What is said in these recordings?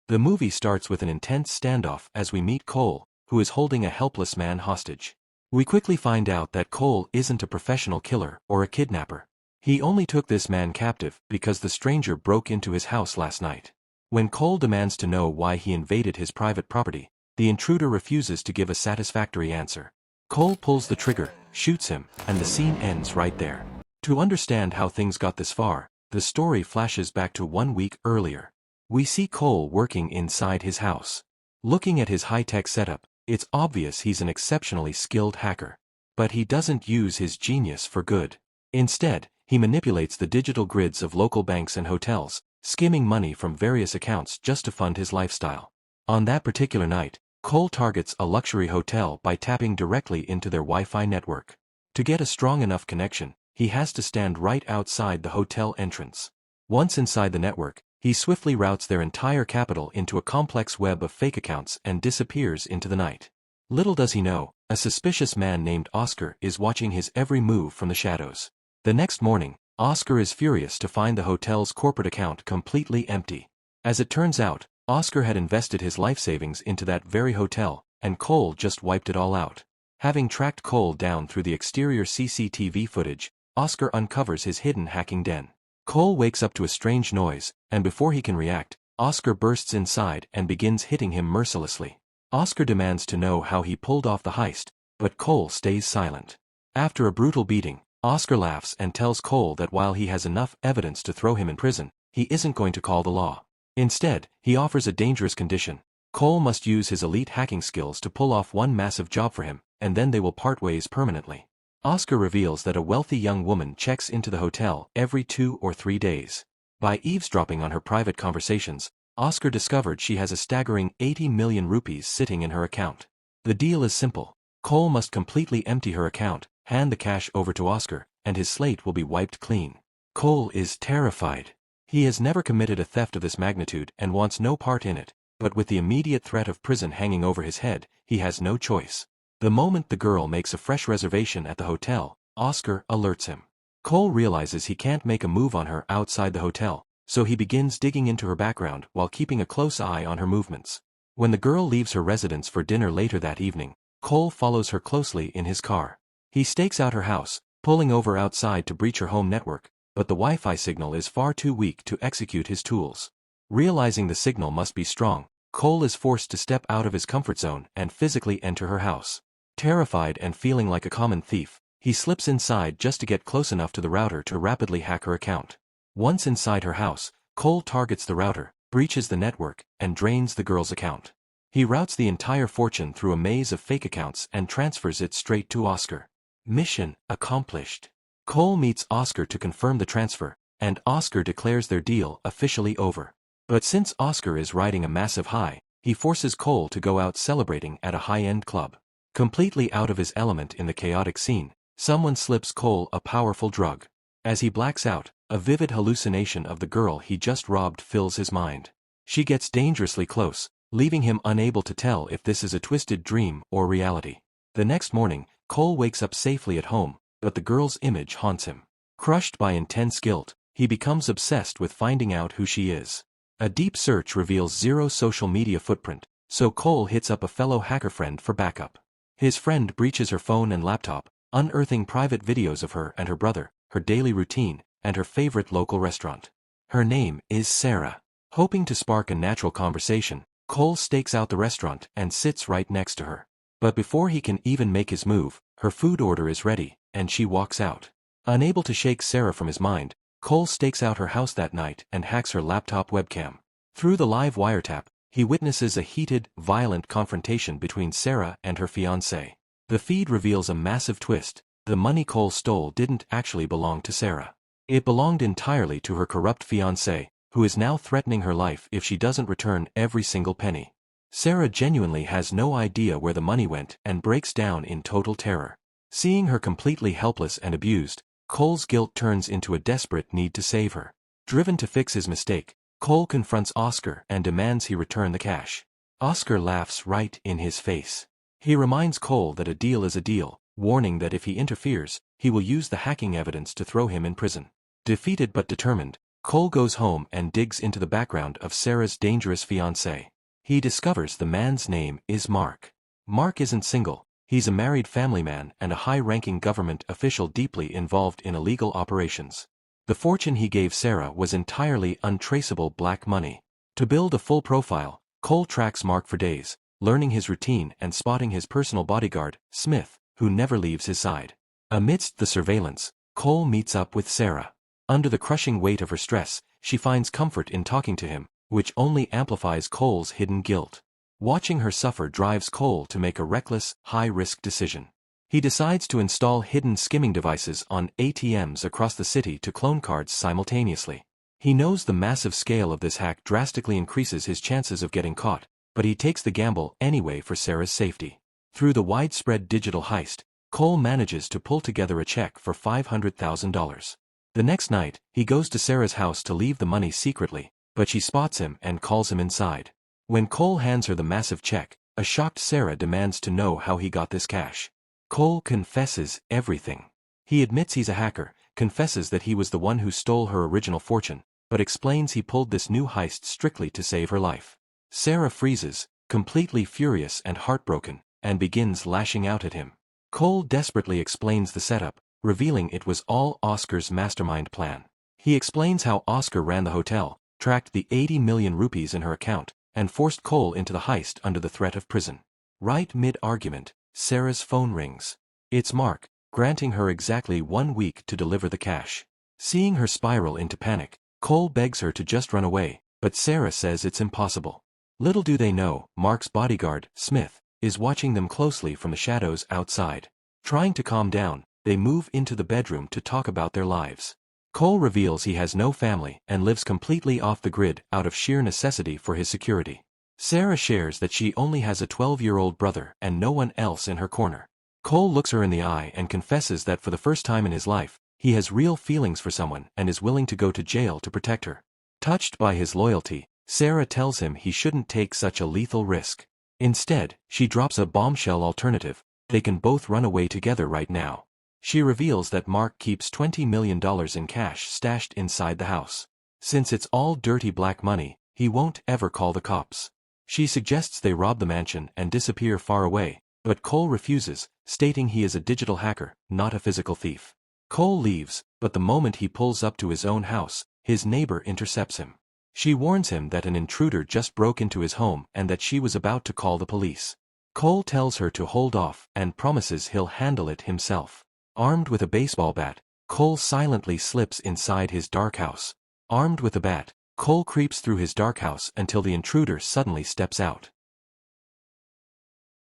The movie starts with an intense standoff as we meet Cole, who is holding a helpless man hostage. We quickly find out that Cole isn't a professional killer or a kidnapper. He only took this man captive because the stranger broke into his house last night. When Cole demands to know why he invaded his private property, the intruder refuses to give a satisfactory answer. Cole pulls the trigger, shoots him, and the scene ends right there. To understand how things got this far, the story flashes back to 1 week earlier. We see Cole working inside his house. Looking at his high-tech setup, it's obvious he's an exceptionally skilled hacker. But he doesn't use his genius for good. Instead, he manipulates the digital grids of local banks and hotels, skimming money from various accounts just to fund his lifestyle. On that particular night, Cole targets a luxury hotel by tapping directly into their Wi-Fi network. To get a strong enough connection, he has to stand right outside the hotel entrance. Once inside the network, he swiftly routes their entire capital into a complex web of fake accounts and disappears into the night. Little does he know, a suspicious man named Oscar is watching his every move from the shadows. The next morning, Oscar is furious to find the hotel's corporate account completely empty. As it turns out, Oscar had invested his life savings into that very hotel, and Cole just wiped it all out. Having tracked Cole down through the exterior CCTV footage, Oscar uncovers his hidden hacking den. Cole wakes up to a strange noise, and before he can react, Oscar bursts inside and begins hitting him mercilessly. Oscar demands to know how he pulled off the heist, but Cole stays silent. After a brutal beating, Oscar laughs and tells Cole that while he has enough evidence to throw him in prison, he isn't going to call the law. Instead, he offers a dangerous condition. Cole must use his elite hacking skills to pull off one massive job for him, and then they will part ways permanently. Oscar reveals that a wealthy young woman checks into the hotel every 2 or 3 days. By eavesdropping on her private conversations, Oscar discovered she has a staggering 80 million rupees sitting in her account. The deal is simple. Cole must completely empty her account, hand the cash over to Oscar, and his slate will be wiped clean. Cole is terrified. He has never committed a theft of this magnitude and wants no part in it, but with the immediate threat of prison hanging over his head, he has no choice. The moment the girl makes a fresh reservation at the hotel, Oscar alerts him. Cole realizes he can't make a move on her outside the hotel, so he begins digging into her background while keeping a close eye on her movements. When the girl leaves her residence for dinner later that evening, Cole follows her closely in his car. He stakes out her house, pulling over outside to breach her home network, but the Wi-Fi signal is far too weak to execute his tools. Realizing the signal must be strong, Cole is forced to step out of his comfort zone and physically enter her house. Terrified and feeling like a common thief, he slips inside just to get close enough to the router to rapidly hack her account. Once inside her house, Cole targets the router, breaches the network, and drains the girl's account. He routes the entire fortune through a maze of fake accounts and transfers it straight to Oscar. Mission accomplished. Cole meets Oscar to confirm the transfer, and Oscar declares their deal officially over. But since Oscar is riding a massive high, he forces Cole to go out celebrating at a high-end club. Completely out of his element in the chaotic scene, someone slips Cole a powerful drug. As he blacks out, a vivid hallucination of the girl he just robbed fills his mind. She gets dangerously close, leaving him unable to tell if this is a twisted dream or reality. The next morning, Cole wakes up safely at home, but the girl's image haunts him. Crushed by intense guilt, he becomes obsessed with finding out who she is. A deep search reveals zero social media footprint, so Cole hits up a fellow hacker friend for backup. His friend breaches her phone and laptop, unearthing private videos of her and her brother, her daily routine, and her favorite local restaurant. Her name is Sarah. Hoping to spark a natural conversation, Cole stakes out the restaurant and sits right next to her. But before he can even make his move, her food order is ready, and she walks out. Unable to shake Sarah from his mind, Cole stakes out her house that night and hacks her laptop webcam. Through the live wiretap, he witnesses a heated, violent confrontation between Sarah and her fiancé. The feed reveals a massive twist. The money Cole stole didn't actually belong to Sarah. It belonged entirely to her corrupt fiancé, who is now threatening her life if she doesn't return every single penny. Sarah genuinely has no idea where the money went and breaks down in total terror. Seeing her completely helpless and abused, Cole's guilt turns into a desperate need to save her. Driven to fix his mistake, Cole confronts Oscar and demands he return the cash. Oscar laughs right in his face. He reminds Cole that a deal is a deal, warning that if he interferes, he will use the hacking evidence to throw him in prison. Defeated but determined, Cole goes home and digs into the background of Sarah's dangerous fiancé. He discovers the man's name is Mark. Mark isn't single, he's a married family man and a high-ranking government official deeply involved in illegal operations. The fortune he gave Sarah was entirely untraceable black money. To build a full profile, Cole tracks Mark for days, learning his routine and spotting his personal bodyguard, Smith, who never leaves his side. Amidst the surveillance, Cole meets up with Sarah. Under the crushing weight of her stress, she finds comfort in talking to him, which only amplifies Cole's hidden guilt. Watching her suffer drives Cole to make a reckless, high-risk decision. He decides to install hidden skimming devices on ATMs across the city to clone cards simultaneously. He knows the massive scale of this hack drastically increases his chances of getting caught, but he takes the gamble anyway for Sarah's safety. Through the widespread digital heist, Cole manages to pull together a check for $500,000. The next night, he goes to Sarah's house to leave the money secretly, but she spots him and calls him inside. When Cole hands her the massive check, a shocked Sarah demands to know how he got this cash. Cole confesses everything. He admits he's a hacker, confesses that he was the one who stole her original fortune, but explains he pulled this new heist strictly to save her life. Sarah freezes, completely furious and heartbroken, and begins lashing out at him. Cole desperately explains the setup, revealing it was all Oscar's mastermind plan. He explains how Oscar ran the hotel, tracked the 80 million rupees in her account, and forced Cole into the heist under the threat of prison. Right mid-argument, Sarah's phone rings. It's Mark, granting her exactly 1 week to deliver the cash. Seeing her spiral into panic, Cole begs her to just run away, but Sarah says it's impossible. Little do they know, Mark's bodyguard, Smith, is watching them closely from the shadows outside. Trying to calm down, they move into the bedroom to talk about their lives. Cole reveals he has no family and lives completely off the grid out of sheer necessity for his security. Sarah shares that she only has a 12-year-old brother and no one else in her corner. Cole looks her in the eye and confesses that for the first time in his life, he has real feelings for someone and is willing to go to jail to protect her. Touched by his loyalty, Sarah tells him he shouldn't take such a lethal risk. Instead, she drops a bombshell alternative: they can both run away together right now. She reveals that Mark keeps $20 million in cash stashed inside the house. Since it's all dirty black money, he won't ever call the cops. She suggests they rob the mansion and disappear far away, but Cole refuses, stating he is a digital hacker, not a physical thief. Cole leaves, but the moment he pulls up to his own house, his neighbor intercepts him. She warns him that an intruder just broke into his home and that she was about to call the police. Cole tells her to hold off and promises he'll handle it himself. Armed with a baseball bat, Cole silently slips inside his dark house. Armed with a bat, Cole creeps through his dark house until the intruder suddenly steps out.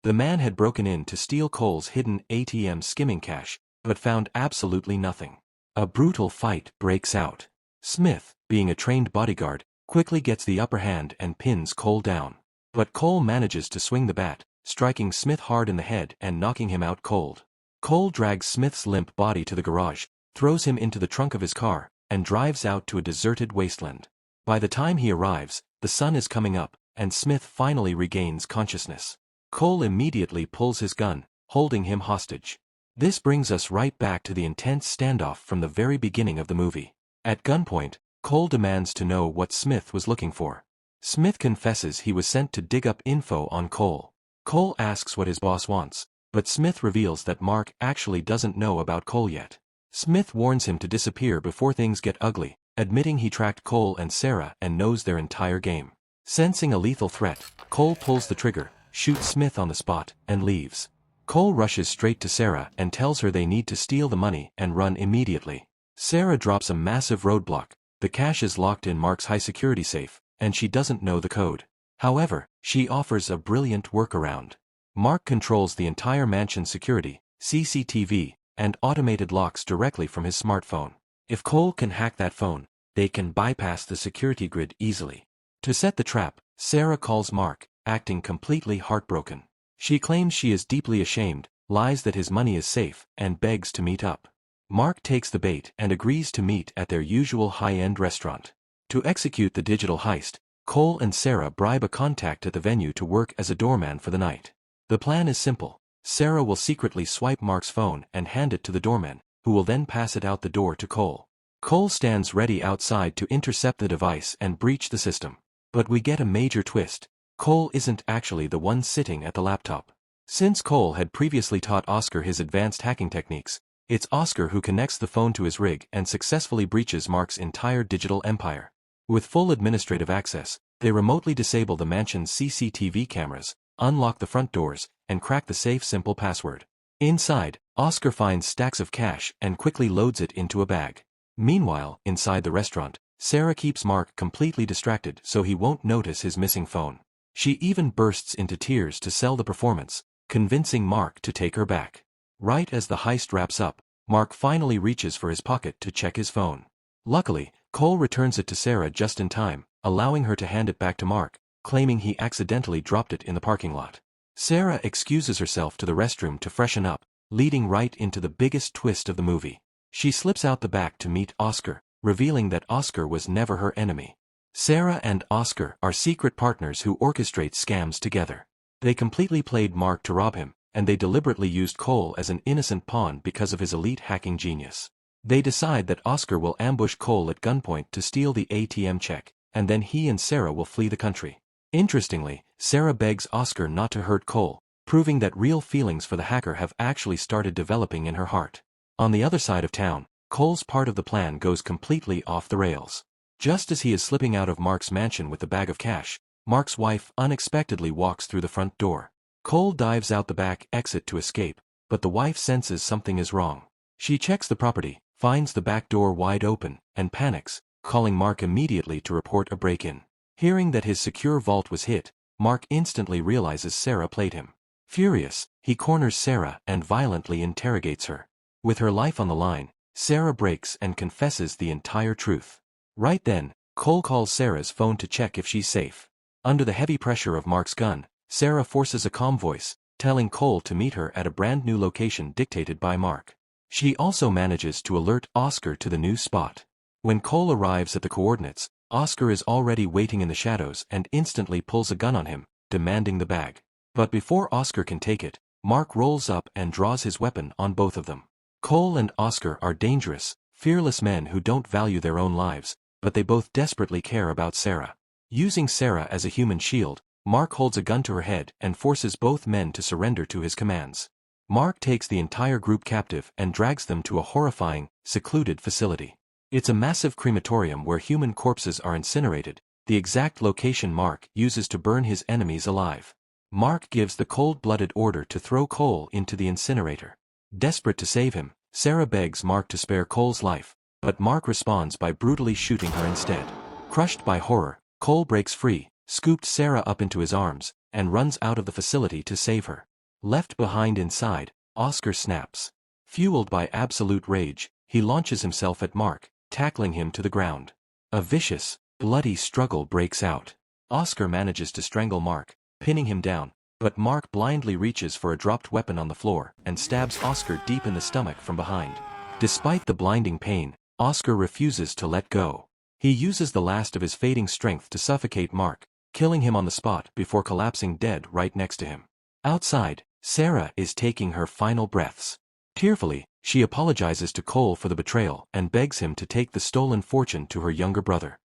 The man had broken in to steal Cole's hidden ATM skimming cash, but found absolutely nothing. A brutal fight breaks out. Smith, being a trained bodyguard, quickly gets the upper hand and pins Cole down. But Cole manages to swing the bat, striking Smith hard in the head and knocking him out cold. Cole drags Smith's limp body to the garage, throws him into the trunk of his car, and drives out to a deserted wasteland. By the time he arrives, the sun is coming up, and Smith finally regains consciousness. Cole immediately pulls his gun, holding him hostage. This brings us right back to the intense standoff from the very beginning of the movie. At gunpoint, Cole demands to know what Smith was looking for. Smith confesses he was sent to dig up info on Cole. Cole asks what his boss wants, but Smith reveals that Mark actually doesn't know about Cole yet. Smith warns him to disappear before things get ugly, admitting he tracked Cole and Sarah and knows their entire game. Sensing a lethal threat, Cole pulls the trigger, shoots Smith on the spot, and leaves. Cole rushes straight to Sarah and tells her they need to steal the money and run immediately. Sarah drops a massive roadblock: the cash is locked in Mark's high-security safe, and she doesn't know the code. However, she offers a brilliant workaround. Mark controls the entire mansion's security, CCTV, and automated locks directly from his smartphone. If Cole can hack that phone, they can bypass the security grid easily. To set the trap, Sarah calls Mark, acting completely heartbroken. She claims she is deeply ashamed, lies that his money is safe, and begs to meet up. Mark takes the bait and agrees to meet at their usual high-end restaurant. To execute the digital heist, Cole and Sarah bribe a contact at the venue to work as a doorman for the night. The plan is simple. Sarah will secretly swipe Mark's phone and hand it to the doorman, who will then pass it out the door to Cole. Cole stands ready outside to intercept the device and breach the system. But we get a major twist. Cole isn't actually the one sitting at the laptop. Since Cole had previously taught Oscar his advanced hacking techniques, it's Oscar who connects the phone to his rig and successfully breaches Mark's entire digital empire. With full administrative access, they remotely disable the mansion's CCTV cameras, unlock the front doors, and crack the safe simple password. Inside, Oscar finds stacks of cash and quickly loads it into a bag. Meanwhile, inside the restaurant, Sarah keeps Mark completely distracted so he won't notice his missing phone. She even bursts into tears to sell the performance, convincing Mark to take her back. Right as the heist wraps up, Mark finally reaches for his pocket to check his phone. Luckily, Cole returns it to Sarah just in time, allowing her to hand it back to Mark, claiming he accidentally dropped it in the parking lot. Sarah excuses herself to the restroom to freshen up, leading right into the biggest twist of the movie. She slips out the back to meet Oscar, revealing that Oscar was never her enemy. Sarah and Oscar are secret partners who orchestrate scams together. They completely played Mark to rob him, and they deliberately used Cole as an innocent pawn because of his elite hacking genius. They decide that Oscar will ambush Cole at gunpoint to steal the ATM check, and then he and Sarah will flee the country. Interestingly, Sarah begs Oscar not to hurt Cole, proving that real feelings for the hacker have actually started developing in her heart. On the other side of town, Cole's part of the plan goes completely off the rails. Just as he is slipping out of Mark's mansion with the bag of cash, Mark's wife unexpectedly walks through the front door. Cole dives out the back exit to escape, but the wife senses something is wrong. She checks the property, finds the back door wide open, and panics, calling Mark immediately to report a break-in. Hearing that his secure vault was hit, Mark instantly realizes Sarah played him. Furious, he corners Sarah and violently interrogates her. With her life on the line, Sarah breaks and confesses the entire truth. Right then, Cole calls Sarah's phone to check if she's safe. Under the heavy pressure of Mark's gun, Sarah forces a calm voice, telling Cole to meet her at a brand new location dictated by Mark. She also manages to alert Oscar to the new spot. When Cole arrives at the coordinates, Oscar is already waiting in the shadows and instantly pulls a gun on him, demanding the bag. But before Oscar can take it, Mark rolls up and draws his weapon on both of them. Cole and Oscar are dangerous, fearless men who don't value their own lives, but they both desperately care about Sarah. Using Sarah as a human shield, Mark holds a gun to her head and forces both men to surrender to his commands. Mark takes the entire group captive and drags them to a horrifying, secluded facility. It's a massive crematorium where human corpses are incinerated, the exact location Mark uses to burn his enemies alive. Mark gives the cold-blooded order to throw Cole into the incinerator. Desperate to save him, Sarah begs Mark to spare Cole's life, but Mark responds by brutally shooting her instead. Crushed by horror, Cole breaks free, scooped Sarah up into his arms, and runs out of the facility to save her. Left behind inside, Oscar snaps. Fueled by absolute rage, he launches himself at Mark, tackling him to the ground. A vicious, bloody struggle breaks out. Oscar manages to strangle Mark, pinning him down, but Mark blindly reaches for a dropped weapon on the floor and stabs Oscar deep in the stomach from behind. Despite the blinding pain, Oscar refuses to let go. He uses the last of his fading strength to suffocate Mark, killing him on the spot before collapsing dead right next to him. Outside, Sarah is taking her final breaths. Tearfully, she apologizes to Cole for the betrayal and begs him to take the stolen fortune to her younger brother.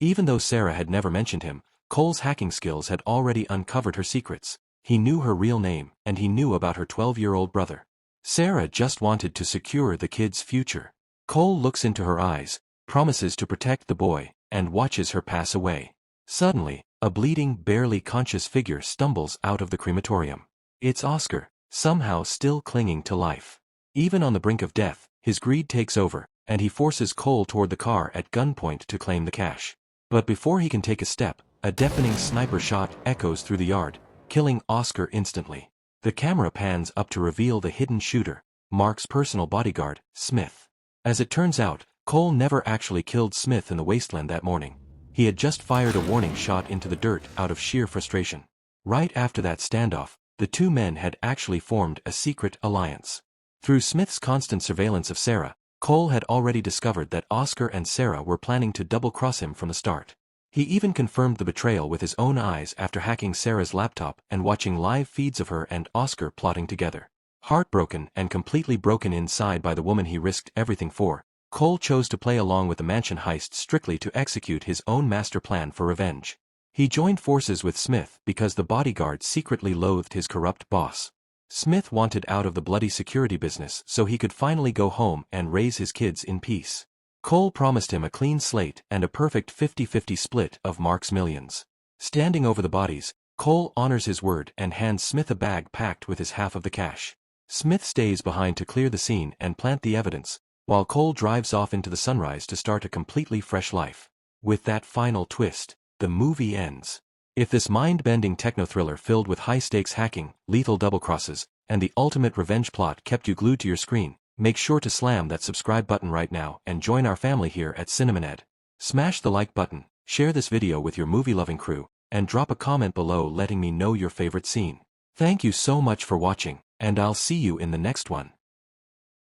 Even though Sarah had never mentioned him, Cole's hacking skills had already uncovered her secrets. He knew her real name, and he knew about her 12-year-old brother. Sarah just wanted to secure the kid's future. Cole looks into her eyes, promises to protect the boy, and watches her pass away. Suddenly, a bleeding, barely conscious figure stumbles out of the crematorium. It's Oscar, somehow still clinging to life. Even on the brink of death, his greed takes over, and he forces Cole toward the car at gunpoint to claim the cash. But before he can take a step, a deafening sniper shot echoes through the yard, killing Oscar instantly. The camera pans up to reveal the hidden shooter, Mark's personal bodyguard, Smith. As it turns out, Cole never actually killed Smith in the wasteland that morning. He had just fired a warning shot into the dirt out of sheer frustration. Right after that standoff, the two men had actually formed a secret alliance. Through Smith's constant surveillance of Sarah, Cole had already discovered that Oscar and Sarah were planning to double-cross him from the start. He even confirmed the betrayal with his own eyes after hacking Sarah's laptop and watching live feeds of her and Oscar plotting together. Heartbroken and completely broken inside by the woman he risked everything for, Cole chose to play along with the mansion heist strictly to execute his own master plan for revenge. He joined forces with Smith because the bodyguard secretly loathed his corrupt boss. Smith wanted out of the bloody security business so he could finally go home and raise his kids in peace. Cole promised him a clean slate and a perfect 50-50 split of Mark's millions. Standing over the bodies, Cole honors his word and hands Smith a bag packed with his half of the cash. Smith stays behind to clear the scene and plant the evidence, while Cole drives off into the sunrise to start a completely fresh life. With that final twist, the movie ends. If this mind-bending techno-thriller filled with high-stakes hacking, lethal double-crosses, and the ultimate revenge plot kept you glued to your screen, make sure to slam that subscribe button right now and join our family here at Cinemaned. Smash the like button, share this video with your movie-loving crew, and drop a comment below letting me know your favorite scene. Thank you so much for watching, and I'll see you in the next one.